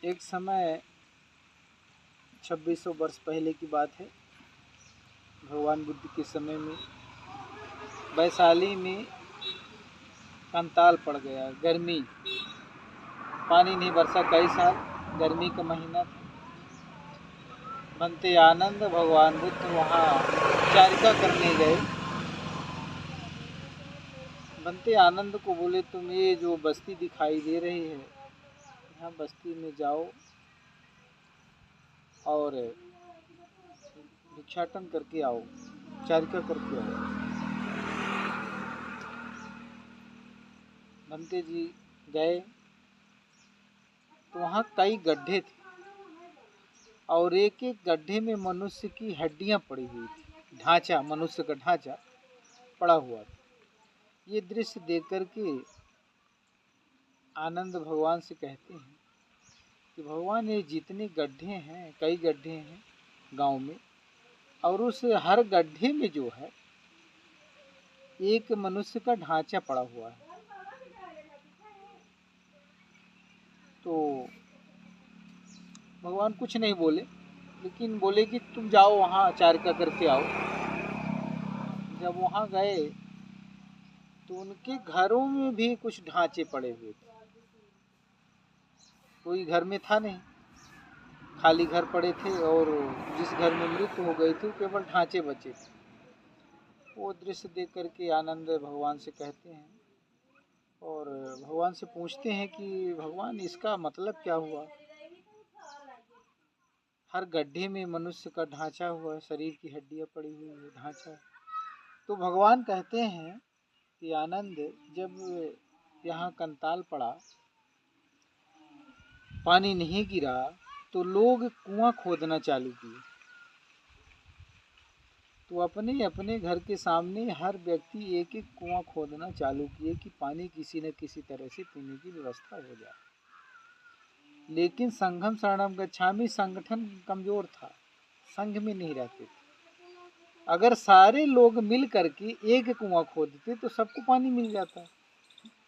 एक समय 2600 वर्ष पहले की बात है। भगवान बुद्ध के समय में वैशाली में कंताल पड़ गया, गर्मी, पानी नहीं बरसा कई साल, गर्मी का महीना था। बनते आनंद भगवान बुद्ध वहाँ चारिका करने गए। बनते आनंद को बोले, तुम ये जो बस्ती दिखाई दे रही है, यहाँ बस्ती में जाओ और भिक्षाटन करके आओ, चारिका करके आओ। बनते जी गए तो वहाँ कई गड्ढे थे और एक एक गड्ढे में मनुष्य की हड्डियाँ पड़ी हुई थी, ढांचा, मनुष्य का ढांचा पड़ा हुआ था। ये दृश्य देख कर के आनंद भगवान से कहते हैं कि भगवान ये जितने गड्ढे हैं, कई गड्ढे हैं गांव में, और उस हर गड्ढे में जो है एक मनुष्य का ढांचा पड़ा हुआ है। तो भगवान कुछ नहीं बोले, लेकिन बोले कि तुम जाओ वहाँ चारिका करके आओ। जब वहाँ गए तो उनके घरों में भी कुछ ढांचे पड़े हुए थे। कोई घर में था नहीं, खाली घर पड़े थे, और जिस घर में मृत्यु हो गई थी केवल ढांचे बचे थे। वो दृश्य देख करके आनंद भगवान से कहते हैं और भगवान से पूछते हैं कि भगवान इसका मतलब क्या हुआ? हर गड्ढे में मनुष्य का ढांचा हुआ है, शरीर की हड्डियां पड़ी हुई है, ढांचा। तो भगवान कहते हैं कि आनंद, जब यहाँ कंताल पड़ा, पानी नहीं गिरा, तो लोग कुआं खोदना चालू किए। तो अपने अपने घर के सामने हर व्यक्ति एक एक कुआं खोदना चालू किए कि पानी किसी न किसी तरह से पीने की व्यवस्था हो जाए। लेकिन संघम शरणम गच्छामि संगठन कमजोर था, संघ में नहीं रहते थे। अगर सारे लोग मिल करके एक कुआं खोदते तो सबको पानी मिल जाता,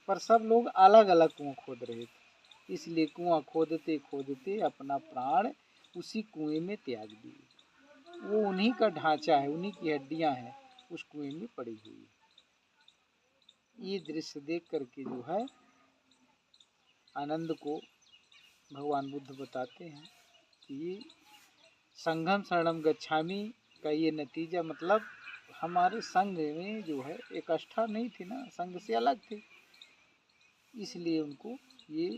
पर सब लोग अलग अलग कुआं खोद रहे थे। इसलिए कुआं खोदते खोदते अपना प्राण उसी कुएं में त्याग दिए। वो उन्हीं का ढांचा है, उन्हीं की हड्डियां हैं, उस कुएं में पड़ी हुई है। ये दृश्य देख करके जो है आनंद को भगवान बुद्ध बताते हैं कि ये संघम शरणम गच्छामि का ये नतीजा, मतलब हमारे संघ में जो है एक आस्था नहीं थी ना, संघ से अलग थे, इसलिए उनको ये